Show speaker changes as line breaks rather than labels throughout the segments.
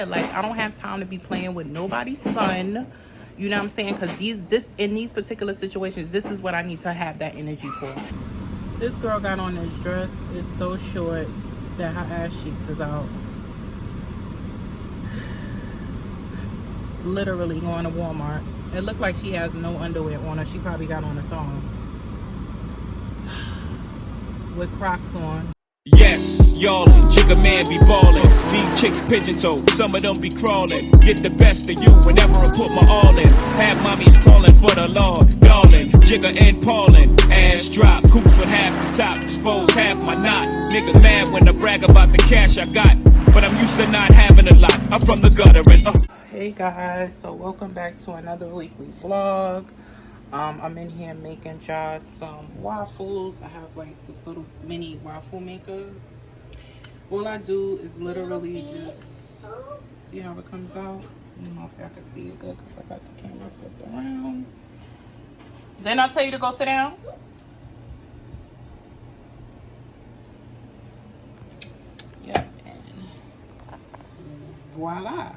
said, like, I don't have time to be playing with nobody's son. You know what I'm saying? Because in these particular situations, this is what I need to have that energy for. This girl got on this dress. It's so short that her ass cheeks is out. Literally going to Walmart. It looked like she has no underwear on her. She probably got on a thong. With Crocs on.
Yes, y'allin', jigga man be ballin'. These chicks pigeon-toed, some of them be crawlin'. Get the best of you whenever I put my all in. Have mommies callin' for the law, darling. Jigga and Paulin', ass drop, coops with half the top, expose half my knot. Niggas mad when I brag about the cash I got, but I'm used to not having a lot. I'm from the gutter and
Hey guys, so welcome back to another weekly vlog. I'm in here making just some waffles. I have like this little mini waffle maker. All I do is literally just see how it comes out. I don't know if y'all can see it good because I got the camera flipped around. Didn't I tell you to go sit down? Yep, and voila.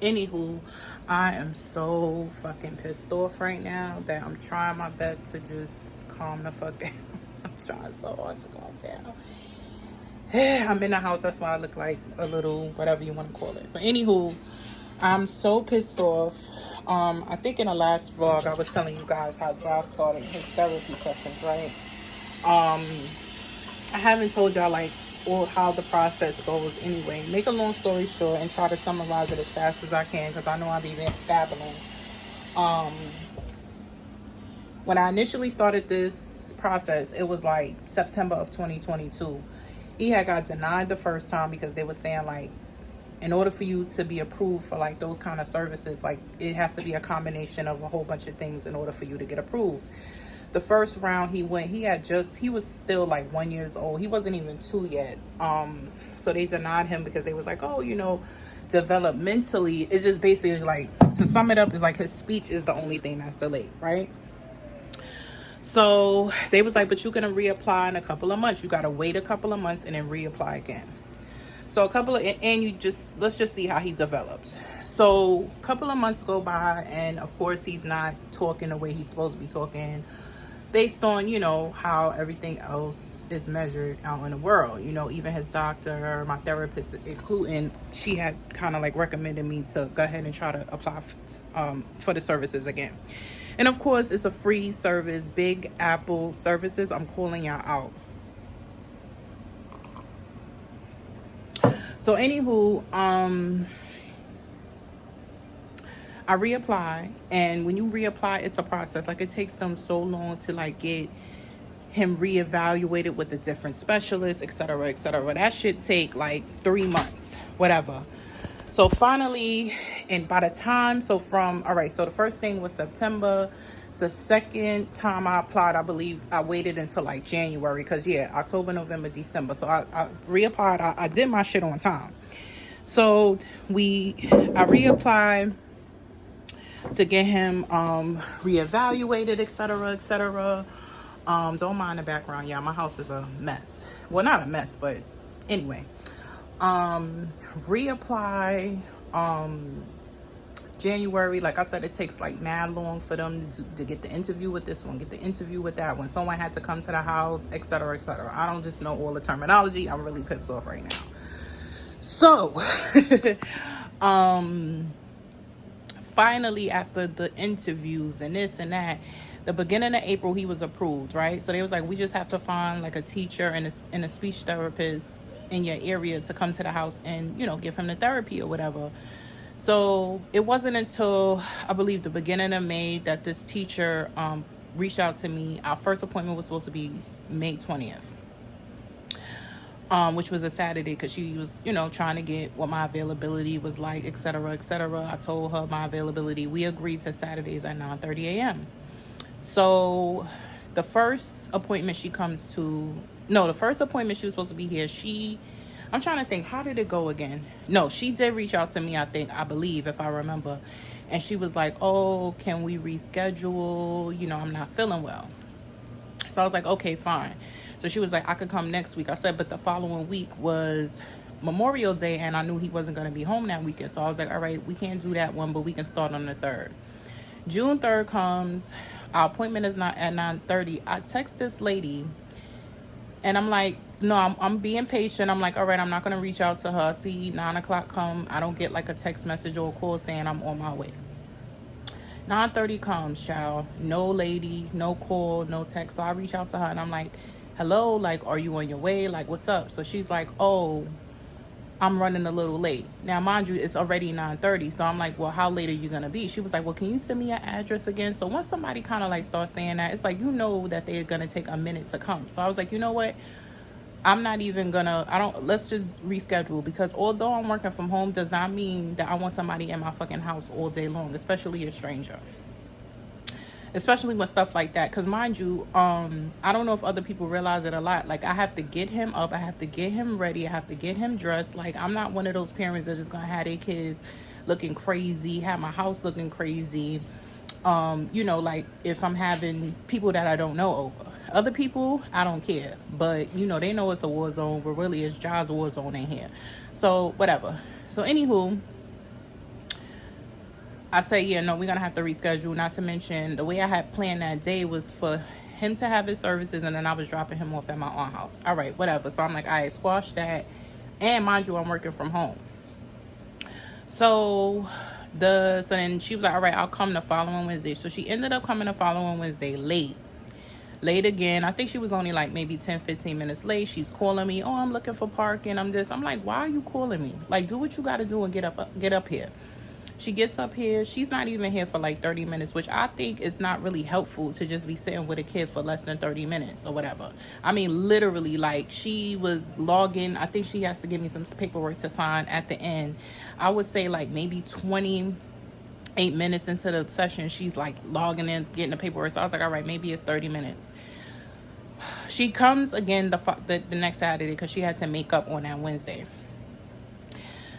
Anywho, I am so fucking pissed off right now that I'm trying my best to just calm the fuck down. I'm trying so hard to calm down. I'm in the house, that's why I look like a little whatever you want to call it. But anywho, I'm so pissed off. I think in the last vlog I was telling you guys how Josh started his therapy sessions, right? I haven't told y'all like or how the process goes anyway. Make a long story short and try to summarize it as fast as I can because I know I'll be babbling. When I initially started this process, it was like September of 2022. He had got denied the first time because they were saying like in order for you to be approved for like those kind of services, like it has to be a combination of a whole bunch of things in order for you to get approved. The first round he went, he was still like 1 year old. He wasn't even 2 yet. So they denied him because they was like, oh, you know, developmentally, it's just basically like, to sum it up, is like his speech is the only thing that's delayed, right? So they was like, but you can reapply in a couple of months. You got to wait a couple of months and then reapply again. So let's just see how he develops. So a couple of months go by and of course he's not talking the way he's supposed to be talking based on, you know, how everything else is measured out in the world. You know, even his doctor, my therapist including, she had kind of like recommended me to go ahead and try to apply for the services again. And of course it's a free service, Big Apple Services. I'm calling y'all out. So anywho, I reapply, and when you reapply, it's a process. Like it takes them so long to like get him reevaluated with the different specialists, etc., etc. That should take like 3 months, whatever. So finally, and by the time, so the first thing was September. The second time I applied, I believe I waited until like January because October, November, December. So I reapplied. I did my shit on time. So I reapplied to get him reevaluated, etc., etc. Don't mind the background, y'all. My house is a mess. Well, not a mess, but anyway. Reapply January. Like I said, it takes like mad long for them to get the interview with this one, get the interview with that one. Someone had to come to the house, etc., etc. I don't just know all the terminology. I'm really pissed off right now. So finally, after the interviews and this and that, the beginning of April he was approved, right? So they was like, we just have to find like a teacher and a speech therapist in your area to come to the house and, you know, give him the therapy or whatever. So it wasn't until I believe the beginning of May that this teacher reached out to me. Our first appointment was supposed to be May 20th. Which was a Saturday because she was, you know, trying to get what my availability was like, etc., etc. I told her my availability. We agreed to Saturdays at 9:30 a.m. So the first appointment she was supposed to be here. I'm trying to think, how did it go again? No, she did reach out to me, I believe, if I remember. And she was like, oh, can we reschedule? You know, I'm not feeling well. So I was like, okay, fine. So she was like, I could come next week. I said, but the following week was Memorial Day, and I knew he wasn't going to be home that weekend. So I was like, all right, we can't do that one, but we can start on the 3rd. June 3rd comes. Our appointment is not at 9:30. I text this lady, and I'm like, no, I'm being patient. I'm like, all right, I'm not going to reach out to her. See, 9 o'clock come. I don't get like a text message or a call saying I'm on my way. 9:30 comes, child. No lady, no call, no text. So I reach out to her, and I'm like, hello, like, are you on your way? Like, what's up? So she's like, oh, I'm running a little late. Now, mind you, it's already 9:30. So I'm like, well, how late are you going to be? She was like, well, can you send me your address again? So once somebody kind of like starts saying that, it's like, you know that they're going to take a minute to come. So I was like, you know what? I'm not even gonna, let's just reschedule, because although I'm working from home does not mean that I want somebody in my fucking house all day long, especially a stranger. Especially with stuff like that, because mind you, I don't know if other people realize it a lot. Like, I have to get him up, I have to get him ready, I have to get him dressed. Like, I'm not one of those parents that's just gonna have their kids looking crazy, have my house looking crazy. You know, like if I'm having people that I don't know over. Other people, I don't care. But, you know, they know it's a war zone, but really it's Jaws war zone in here. So, whatever. So, anywho, I say, yeah, no, we're going to have to reschedule. Not to mention, the way I had planned that day was for him to have his services, and then I was dropping him off at my aunt's house. All right, whatever. So, I'm like, all right, squash that. And mind you, I'm working from home. So then she was like, all right, I'll come the following Wednesday. So she ended up coming the following Wednesday late again. I think she was only like maybe 10-15 minutes late. She's calling me, oh, I'm looking for parking, I'm like, why are you calling me? Like, do what you got to do and get up here. She gets up here. She's not even here for like 30 minutes, which I think is not really helpful to just be sitting with a kid for less than 30 minutes or whatever. I mean, literally, like, she was logging. I think she has to give me some paperwork to sign at the end. I would say like maybe 28 minutes into the session, she's like logging in, getting the paperwork. So I was like, all right, maybe it's 30 minutes. She comes again the next Saturday because she had to make up on that Wednesday.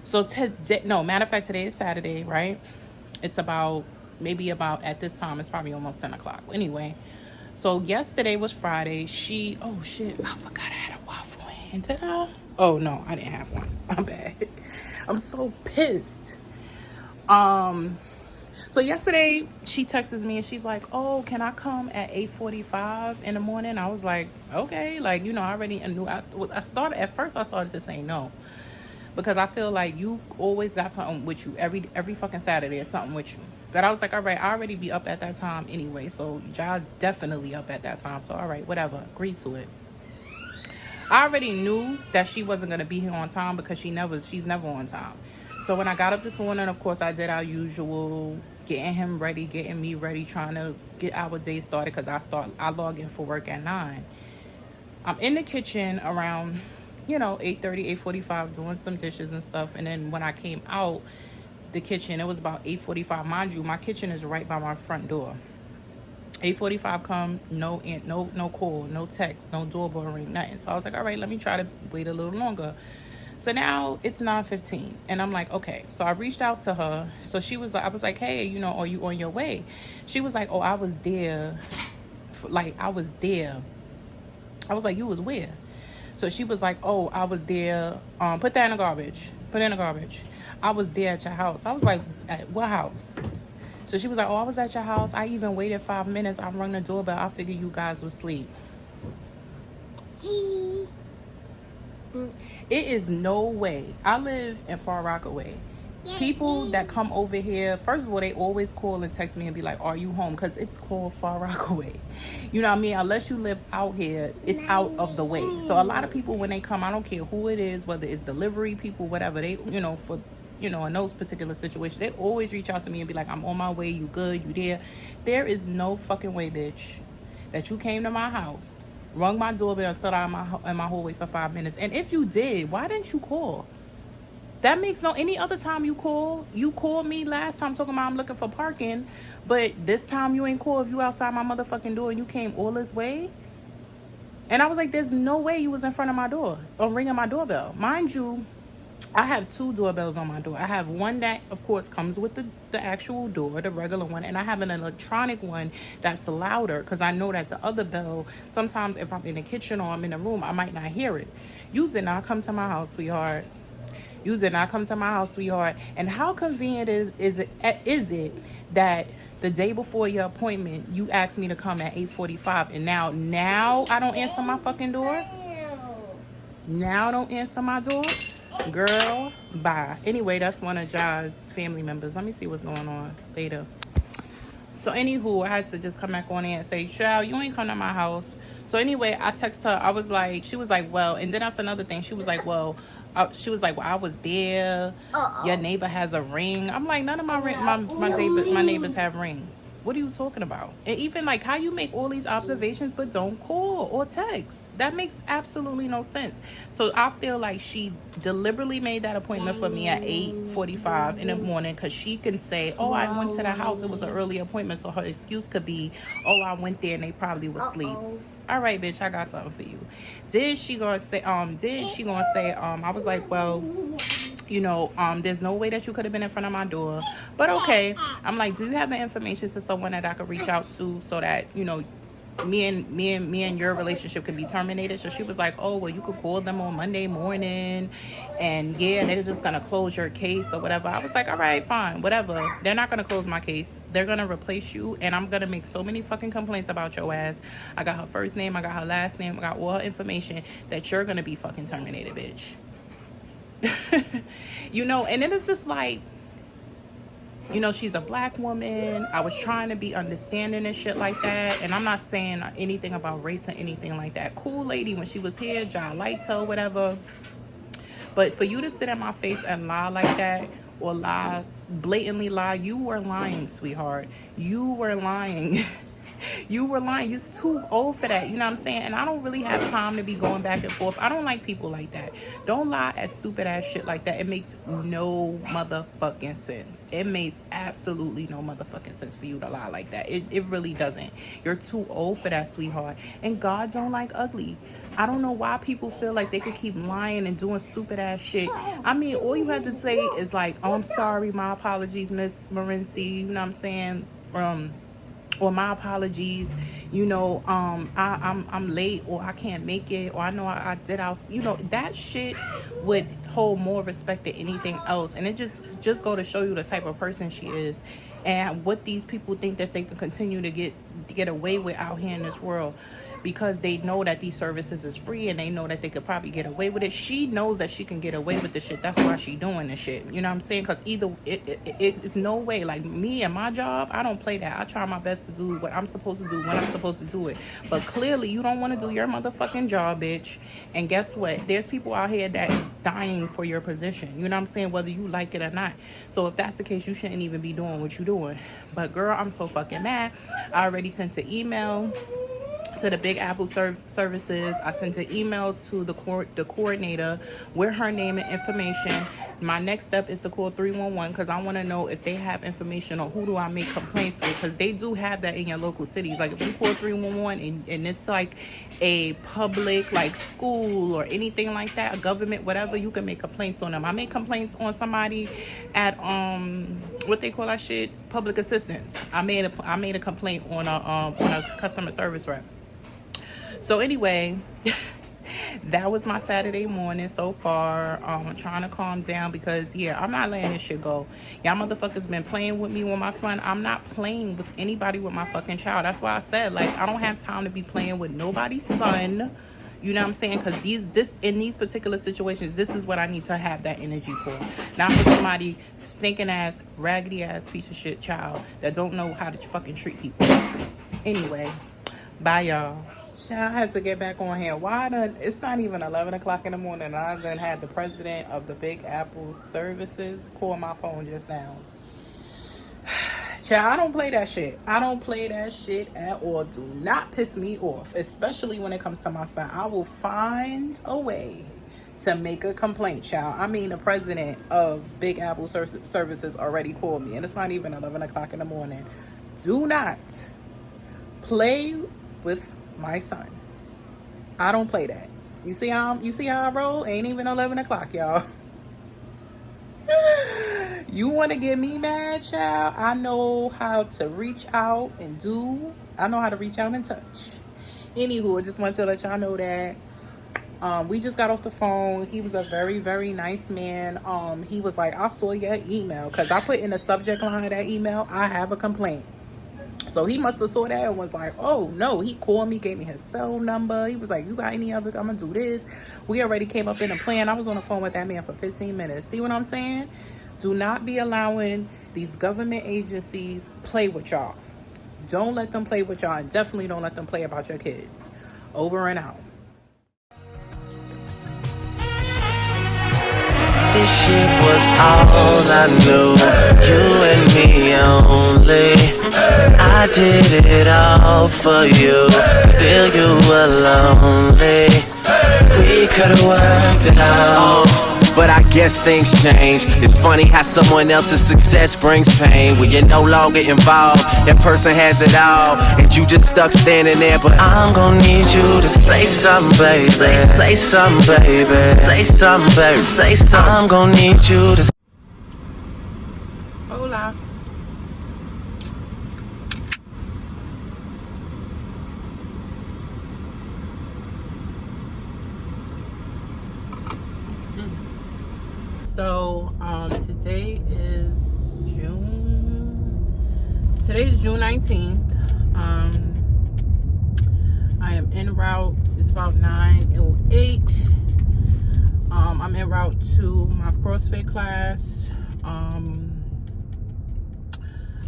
So today, no, matter of fact, today is Saturday, right? It's about at this time, it's probably almost 10 o'clock. Anyway, so yesterday was Friday. Oh shit, I forgot I had a waffle in. Did I? Oh no, I didn't have one. I'm bad. I'm so pissed. So yesterday she texts me and she's like, oh, can I come at 8:45 in the morning? I was like, okay. Like, you know, I already knew. I started to say no. Because I feel like you always got something with you every fucking Saturday is something with you. But I was like, all right, I already be up at that time anyway. So Ja's definitely up at that time. So all right, whatever, agree to it. I already knew that she wasn't gonna be here on time because she's never on time. So when I got up this morning, of course I did our usual, getting him ready, getting me ready, trying to get our day started because I log in for work at 9. I'm in the kitchen around 8:30, 8:45, doing some dishes and stuff. And then when I came out the kitchen, it was about 8:45. Mind you, my kitchen is right by my front door. 8:45 come, no call, no text, no doorbell ring, nothing. So I was like, all right, let me try to wait a little longer. So now it's 9:15, and I'm like, okay. So I reached out to her. So I was like, hey, are you on your way? She was like, oh, I was there. I was there. I was like, you was where? So she was like, oh, I was there. Put that in the garbage. Put it in the garbage. I was there at your house. I was like, at what house? So she was like, oh, I was at your house. I even waited 5 minutes. I rung the doorbell. I figured you guys would sleep. It is no way. I live in Far Rockaway. People that come over here, first of all, they always call and text me and be like, are you home? Because it's called Far Rockaway. You know what I mean? Unless you live out here, it's out of the way. So a lot of people, when they come, I don't care who it is, whether it's delivery people, whatever, they, in those particular situations, they always reach out to me and be like, I'm on my way, you good, you there. There is no fucking way, bitch, that you came to my house, rung my doorbell, and stood out in my hallway for 5 minutes. And if you did, why didn't you call? That makes any other time you called me last time talking about I'm looking for parking, but this time you ain't call if you outside my motherfucking door and you came all this way. And I was like, there's no way you was in front of my door or ringing my doorbell. Mind you, I have 2 doorbells on my door. I have one that, of course, comes with the actual door, the regular one, and I have an electronic one that's louder because I know that the other bell, sometimes if I'm in the kitchen or I'm in the room, I might not hear it. You did not come to my house, sweetheart. You did not come to my house, sweetheart. And how convenient is it that the day before your appointment, you asked me to come at 8:45, and now I don't answer my fucking door? Now don't answer my door? Girl, bye. Anyway, that's one of Ja's family members. Let me see what's going on later. So anywho, I had to just come back on there and say, child, you ain't come to my house. So anyway, I text her. I was like, she was like, well, and then that's another thing. She was like, well, I was there. Your neighbor has a ring. I'm like, none of my neighbors have rings. What are you talking about? And even like how you make all these observations but don't call or text. That makes absolutely no sense. So I feel like she deliberately made that appointment for me at 8:45 in the morning because she can say, oh, I went to the house. It was an early appointment. So her excuse could be, oh, I went there and they probably was asleep. All right, bitch, I got something for you. Did she gonna say, I was like, well, you know, there's no way that you could have been in front of my door, but okay. I'm like, do you have the information to someone that I could reach out to so that, you know, me and your relationship can be terminated? So she was like, oh, well, you could call them on Monday morning, and yeah, they're just gonna close your case or whatever. I was like, all right, fine, whatever. They're not gonna close my case. They're gonna replace you, and I'm gonna make so many fucking complaints about your ass. I got her first name, I got her last name, I got all her information, that you're gonna be fucking terminated, bitch. You know, and then it's just like, you know, she's a black woman. I was trying to be understanding and shit like that. And I'm not saying anything about race or anything like that. Cool lady, when she was here, John liked her, whatever. But for you to sit in my face and lie like that, or lie, blatantly lie, you were lying, sweetheart. You were lying. You were lying. You're too old for that. You know what I'm saying? And I don't really have time to be going back and forth. I don't like people like that. Don't lie at stupid ass shit like that. It makes no motherfucking sense. It makes absolutely no motherfucking sense for you to lie like that. It really doesn't. You're too old for that, sweetheart. And God don't like ugly. I don't know why people feel like they could keep lying and doing stupid ass shit. I mean, all you have to say is like, oh, I'm sorry, my apologies, Miss Morency. You know what I'm saying? Or my apologies, you know, I'm late, or I can't make it, or I know I you know, that shit would hold more respect than anything else. And it just go to show you the type of person she is, and what these people think that they can continue to get away with out here in this world, because they know that these services is free, and they know that they could probably get away with it. She knows that she can get away with this shit. That's why she doing this shit. You know what I'm saying? Because either it's no way. Like me and my job, I don't play that. I try my best to do what I'm supposed to do when I'm supposed to do it. But clearly, you don't want to do your motherfucking job, bitch. And guess what? There's people out here that is dying for your position. You know what I'm saying? Whether you like it or not. So if that's the case, you shouldn't even be doing what you're doing. But girl, I'm so fucking mad. I already sent an email to the Big Apple services. I sent an email to the coordinator with her name and information. My next step is to call 311 because I want to know if they have information on who do I make complaints with, because they do have that in your local cities. Like if you call 311 and it's like a public like school or anything like that, a government, whatever, you can make complaints on them. I made complaints on somebody at what they call that shit, public assistance. I made a complaint on a customer service rep. So anyway, that was my Saturday morning so far. I'm trying to calm down because, yeah, I'm not letting this shit go. Y'all motherfuckers been playing with me with my son. I'm not playing with anybody with my fucking child. That's why I said, like, I don't have time to be playing with nobody's son. You know what I'm saying? Because in these particular situations, this is what I need to have that energy for. Not for somebody stinking ass, raggedy ass piece of shit child that don't know how to fucking treat people. Anyway, bye y'all. I had to get back on here. It's not even 11 o'clock in the morning, and I done had the president of the Big Apple services call my phone just now. Child, I don't play that shit. I don't play that shit at all. Do not piss me off, especially when it comes to my son. I will find a way to make a complaint, child. I mean, the president of Big Apple services already called me, and it's not even 11 o'clock in the morning. Do not play with my son. I don't play that. You see how I roll? Ain't even 11 o'clock, y'all. You want to get me mad, child? I know how to reach out and I know how to reach out and touch. Anywho, I just want to let y'all know that We just got off the phone. He was a very, very nice man. He was like, I saw your email, because I put in the subject line of that email, I have a complaint. So he must have saw that and was like, oh no. He called me, gave me his cell number. He was like, you got any other, I'm gonna do this. We already came up in a plan. I was on the phone with that man for 15 minutes. See what I'm saying? Do not be allowing these government agencies play with y'all. Don't let them play with y'all, and definitely don't let them play about your kids. Over and out.
This shit was all I knew. You and me only. I did it all for you. Still you were lonely. We could've worked it out. But I guess things change. It's funny how someone else's success brings pain. When you're no longer involved, that person has it all, and you just stuck standing there. But I'm gonna need you to say something, baby. Say something, baby. Say something, baby. Say something. I'm gonna need you to.
Hola. So today is June 19th. I am en route. It's about 9:08. I'm en route to my CrossFit class.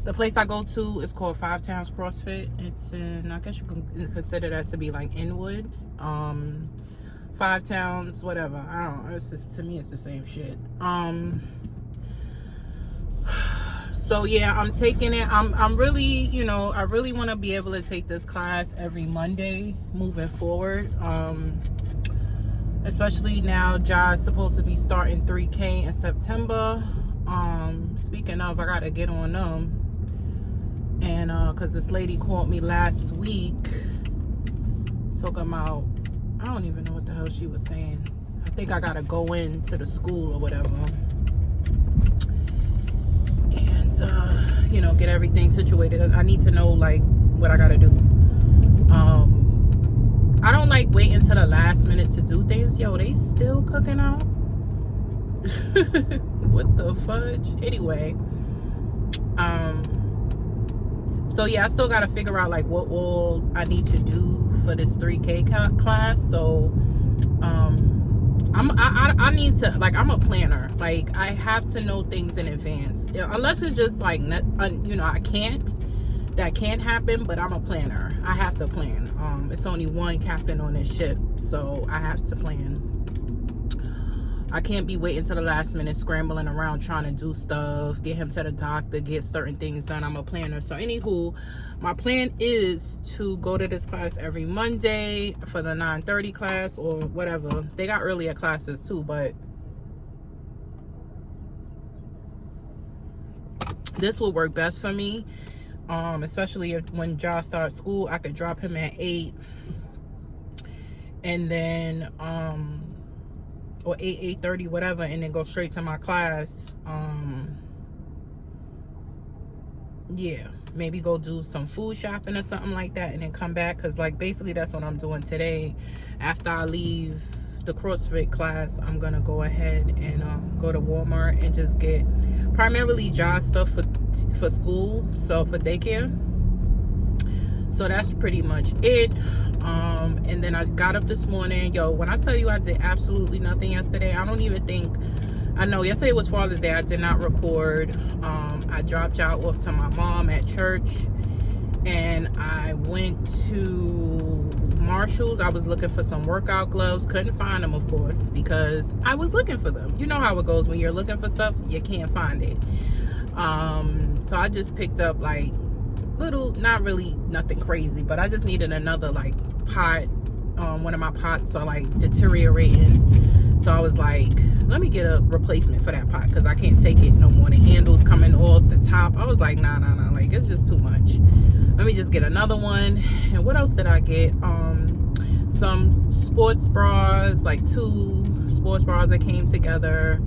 The place I go to is called 5 Towns CrossFit. It's in, I guess you can consider that to be like Inwood. 5 Towns, whatever. I don't know. It's just, to me, it's the same shit. So yeah, I'm taking it. I'm really, you know, I really want to be able to take this class every Monday moving forward. Especially now, Jai's supposed to be starting 3K in September. Speaking of, I gotta get on them. And because this lady called me last week talking about, I don't even know what the hell she was saying. I think I gotta go into the school or whatever and you know, get everything situated. I need to know like what I gotta do. I don't like waiting till the last minute to do things. Yo, they still cooking out. What the fudge? Anyway, so yeah, I still gotta figure out like what all I need to do for this 3K class. So I need to, like, I'm a planner. Like, I have to know things in advance, unless it's just like, you know, that can't happen. But I'm a planner. I have to plan. It's only one captain on this ship, so I have to plan. I can't be waiting till the last minute, scrambling around trying to do stuff, get him to the doctor, get certain things done. I'm a planner. So anywho, my plan is to go to this class every Monday for the 9:30 class or whatever. They got earlier classes too, but this will work best for me. Especially when Josh starts school, I could drop him at 8 and then or 8:30, whatever, and then go straight to my class. Yeah, maybe go do some food shopping or something like that, and then come back, because like basically that's what I'm doing today. After I leave the CrossFit class, I'm gonna go ahead and go to Walmart and just get primarily job stuff for school, so for daycare. So that's pretty much it. And then I got up this morning. Yo, when I tell you I did absolutely nothing yesterday, I don't even think, I know yesterday was Father's Day. I did not record. I dropped y'all off to my mom at church, and I went to Marshall's. I was looking for some workout gloves. Couldn't find them, of course, because I was looking for them. You know how it goes when you're looking for stuff, you can't find it. So I just picked up like little, not really nothing crazy, but I just needed another like pot. One of my pots are like deteriorating, so I was like, let me get a replacement for that pot, because I can't take it no more. The handle's coming off the top. I was like, nah, like it's just too much. Let me just get another one. And what else did I get? Some sports bras, like 2 sports bras that came together.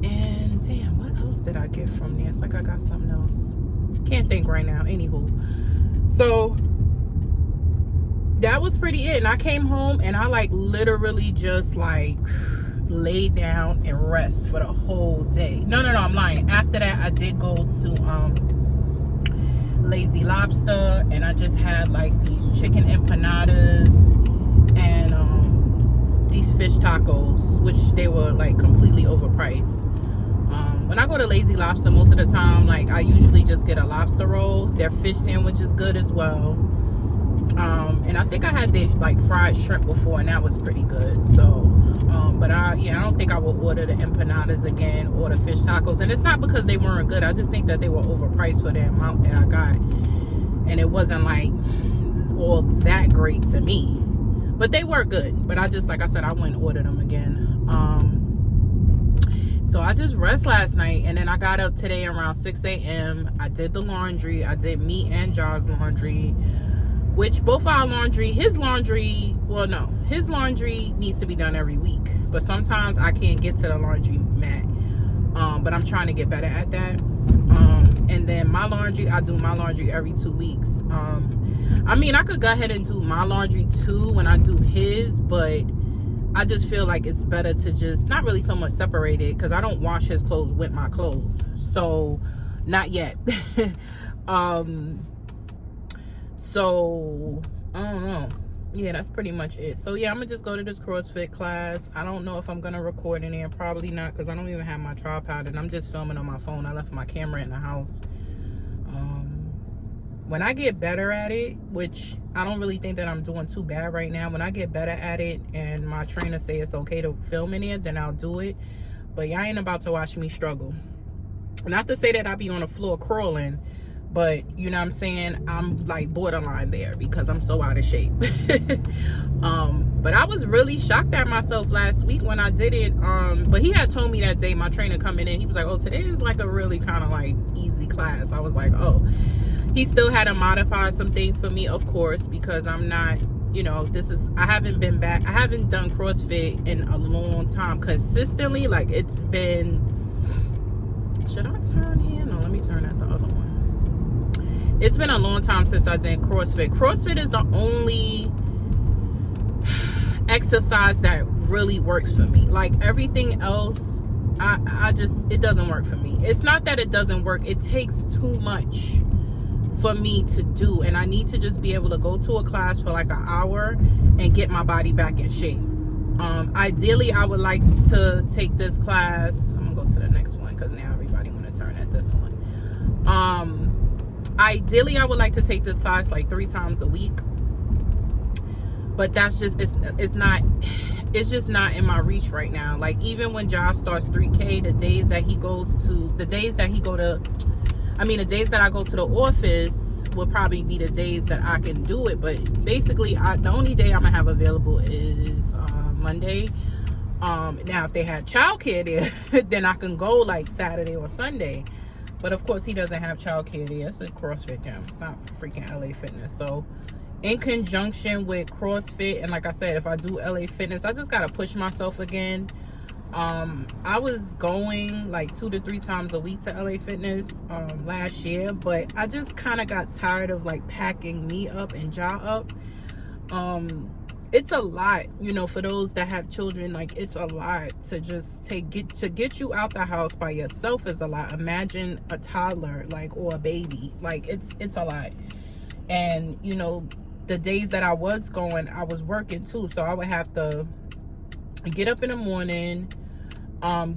And damn, what else did I get from there? It's like I got something else. Can't think right now. Anywho, so that was pretty it. And I came home and I like literally just like lay down and rest for the whole day. No, I'm lying. After that, I did go to Lazy Lobster, and I just had like these chicken empanadas and these fish tacos, which they were like completely overpriced. When I go to Lazy Lobster, most of the time, like I usually just get a lobster roll. Their fish sandwich is good as well. And I think I had the like fried shrimp before, and that was pretty good. So but I don't think I will order the empanadas again or the fish tacos. And it's not because they weren't good. I just think that they were overpriced for the amount that I got, and it wasn't like all that great to me. But they were good. But I just, like I said, I wouldn't order them again. So I just rest last night, and then I got up today around 6 a.m. I did the laundry. I did me and Jar's laundry, which both our laundry, his laundry needs to be done every week. But sometimes I can't get to the laundry mat. But I'm trying to get better at that. And then my laundry, I do my laundry every 2 weeks. I mean, I could go ahead and do my laundry too when I do his, but I just feel like it's better to just not really so much separate it, because I don't wash his clothes with my clothes. So not yet. So I don't know. Yeah, that's pretty much it. So yeah, I'm gonna just go to this CrossFit class. I don't know if I'm gonna record in there. Probably not, because I don't even have my tripod and I'm just filming on my phone. I left my camera in the house. When I get better at it, which I don't really think that I'm doing too bad right now, when I get better at it and my trainer say it's okay to film in there, then I'll do it. But y'all ain't about to watch me struggle. Not to say that I be on the floor crawling, but you know what I'm saying, I'm like borderline there because I'm so out of shape. But I was really shocked at myself last week when I did it. But he had told me that day, my trainer coming in, he was like, oh, today is like a really kind of like easy class. I was like, oh. He still had to modify some things for me, of course, because I'm not, you know, I haven't been back. I haven't done CrossFit in a long time consistently. Like, it's been, should I turn here? No, let me turn at the other one. It's been a long time since I did CrossFit. CrossFit is the only exercise that really works for me. Like, everything else, I just, it doesn't work for me. It's not that it doesn't work. It takes too much for me to do, and I need to just be able to go to a class for like an hour and get my body back in shape. Ideally, I would like to take this class. I'm gonna go to the next one because now everybody want to turn at this one. Ideally, I would like to take this class like 3 times a week, but that's just, it's just not in my reach right now. Like, even when Josh starts 3K, the days that I go to the office will probably be the days that I can do it. But basically, the only day I'm gonna have available is Monday. Now, if they had childcare there, then I can go like Saturday or Sunday. But of course, he doesn't have childcare there. It's a CrossFit gym. It's not freaking LA Fitness. So, in conjunction with CrossFit, and like I said, if I do LA Fitness, I just gotta push myself again. I was going like 2 to 3 times a week to LA Fitness last year, but I just kind of got tired of like packing me up and jaw up. It's a lot, you know, for those that have children. Like, it's a lot to just get you out the house by yourself is a lot. Imagine a toddler, like, or a baby. Like, it's a lot. And you know, the days that I was going, I was working too, so I would have to get up in the morning,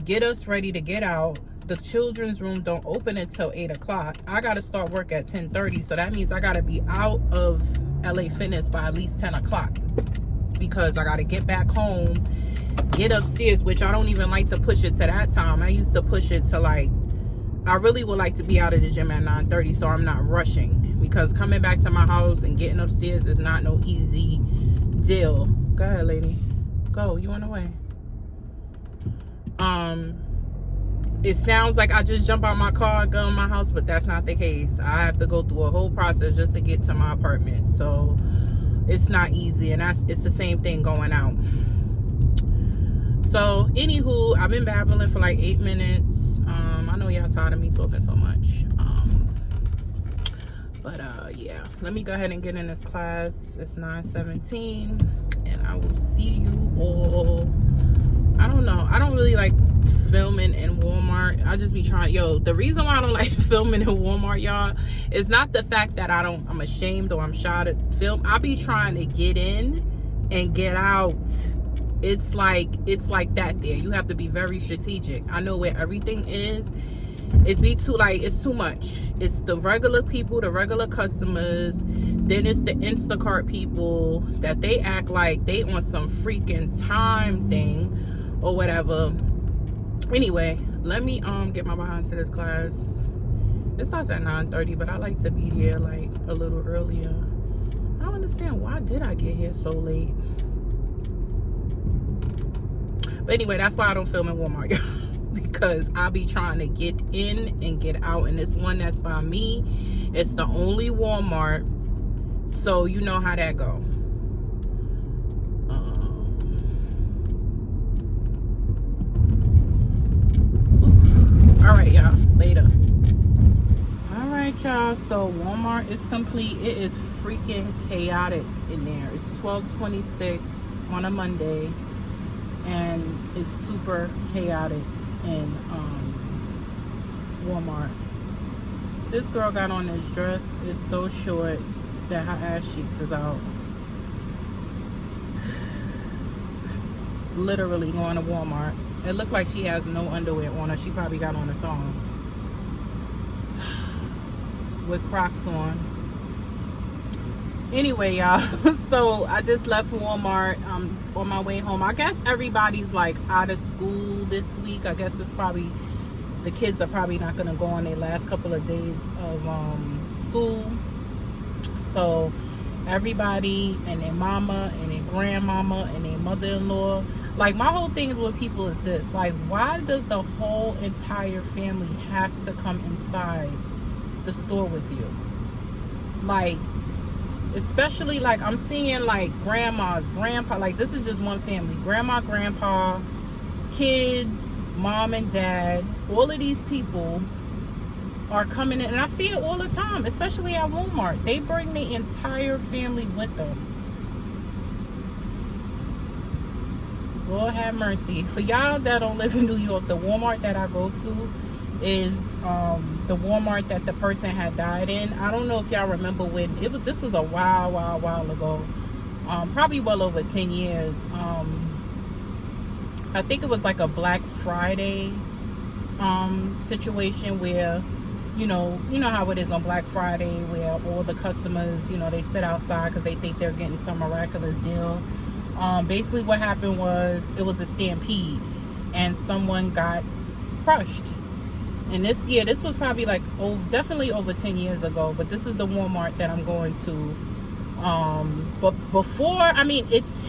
get us ready to get out. The children's room don't open until 8 o'clock. I gotta start work at 10:30, so that means I gotta be out of LA Fitness by at least 10 o'clock, because I gotta get back home, get upstairs, which I don't even like to push it to that time. I used to push it to like, I really would like to be out of the gym at 9:30, so I'm not rushing, because coming back to my house and getting upstairs is not no easy deal. Go ahead, lady. Go, you on the way. It sounds like I just jump out my car and go in my house, but that's not the case. I have to go through a whole process just to get to my apartment, so it's not easy. And it's the same thing going out. So anywho, I've been babbling for like 8 minutes. I know y'all tired of me talking so much, But yeah, let me go ahead and get in this class. It's 9:17, and I will see you all. I don't know, I don't really like filming in Walmart. I just be trying, the reason why I don't like filming in Walmart, y'all, is not the fact that I'm ashamed or I'm shy to film. I be trying to get in and get out. It's like that there. You have to be very strategic. I know where everything is. It's too much. It's the regular people, the regular customers, then it's the Instacart people that they act like they on some freaking time thing or whatever. Anyway, let me get my behind to this class. It starts at 9:30, but I like to be there like a little earlier. I don't understand, why did I get here so late? But anyway, that's why I don't film in Walmart, y'all. Because I be trying to get in and get out, and this one that's by me, it's the only Walmart, so you know how that go. All right, y'all, later. All right, y'all, so Walmart is complete. It is freaking chaotic in there. It's 12:26 on a Monday, and it's super chaotic in Walmart. This girl got on this dress. It's so short that her ass cheeks is out. Literally going to Walmart. It looked like she has no underwear on her. She probably got on a thong with Crocs on. Anyway, y'all, so I just left Walmart on my way home. I guess everybody's like out of school this week. I guess it's probably, the kids are probably not going to go on their last couple of days of school. So everybody and their mama and their grandmama and their mother-in-law, like, my whole thing with people is this, like, why does the whole entire family have to come inside the store with you? Like, especially, like, I'm seeing, like, grandmas, grandpa, like, this is just one family, grandma, grandpa, kids, mom and dad, all of these people are coming in, and I see it all the time, especially at Walmart. They bring the entire family with them. Lord have mercy. For y'all that don't live in New York, the Walmart that I go to is the Walmart that the person had died in. I don't know if y'all remember when this was a while ago, probably well over 10 years. I think it was like a Black Friday situation where you know how it is on Black Friday, where all the customers, they sit outside because they think they're getting some miraculous deal. Basically what happened was, it was a stampede and someone got crushed. And this was probably like definitely over 10 years ago, but this is the Walmart that I'm going to. But before, I mean, it's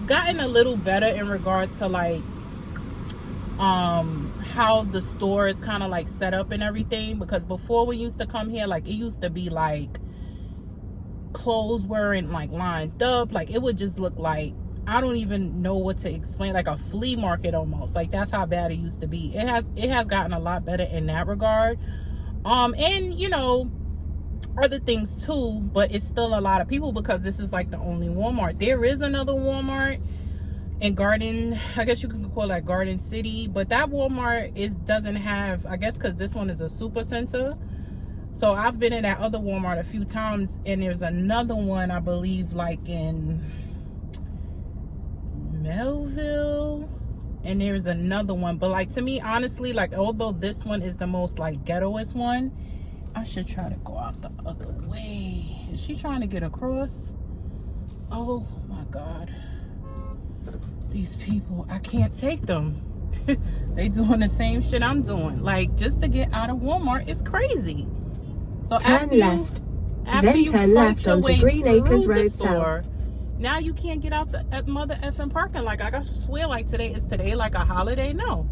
gotten a little better in regards to like how the store is kind of like set up and everything, because before we used to come here, like, it used to be like clothes weren't like lined up, like it would just look like, I don't even know what to explain, like a flea market almost. Like, that's how bad it used to be. It has gotten a lot better in that regard, and other things too, but it's still a lot of people because this is like the only Walmart. There is another Walmart in Garden, I guess you can call that Garden City, but that Walmart doesn't have, I guess because this one is a super center. So I've been in that other Walmart a few times, and there's another one, I believe, like in Melville, and there's another one. But like, to me, honestly, like, although this one is the most like ghettoest one, I should try to go out the other way. Is she trying to get across? Oh my God. These people, I can't take them. They doing the same shit I'm doing. Like, just to get out of Walmart is crazy. So
turn left, then turn left onto Green Acres Road South.
Now you can't get out the mother effing parking. Like, I swear, like, today like a holiday? No.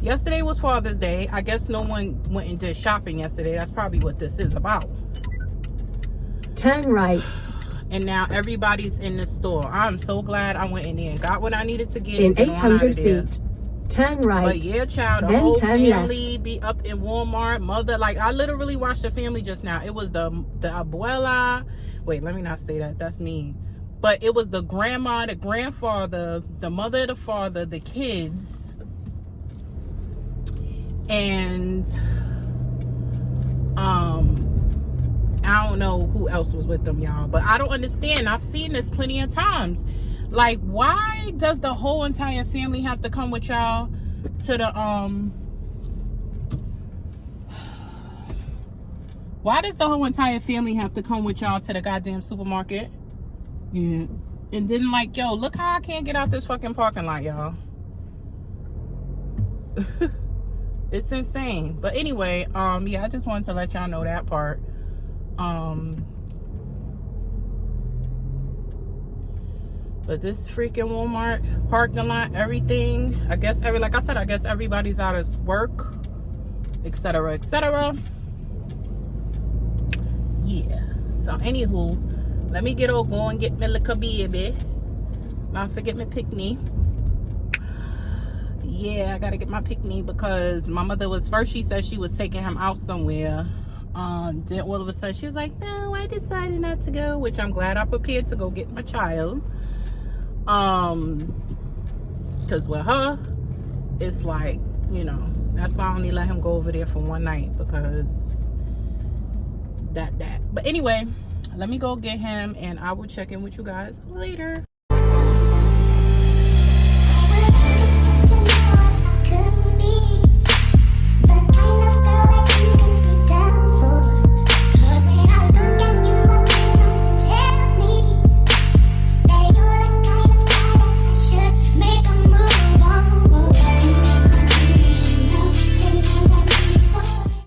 Yesterday was Father's Day. I guess no one went and did shopping yesterday. That's probably what this is about.
Turn right.
And now everybody's in the store. I'm so glad I went in there and got what I needed to get.
In 800 feet. Turn right.
But yeah, child, the
Then
whole
turn
family
left.
be up in Walmart. Mother, like, I literally watched the family just now. It was the abuela. Wait, let me not say that. That's mean. But it was the grandma, the grandfather, the mother, the father, the kids. And I don't know who else was with them, y'all. But I don't understand. I've seen this plenty of times. Like, why does the whole entire family have to come with y'all to the why does the whole entire family have to come with y'all to the goddamn supermarket? Yeah. And then, like, yo, look how I can't get out this fucking parking lot, y'all. It's insane. But anyway, yeah, I just wanted to let y'all know that part. But this freaking Walmart parking lot, everything, I guess like I said, I guess everybody's out of work, etc., etc. Yeah. So anywho, let me go and get me little baby. Not forget my picnic. Yeah, I gotta get my picnic because my mother was first. She said she was taking him out somewhere. Then all of a sudden she was like, "No, I decided not to go," which I'm glad I prepared to go get my child. Because with her, it's like, you know, that's why I only let him go over there for one night, because that. But anyway, let me go get him and I will check in with you guys later.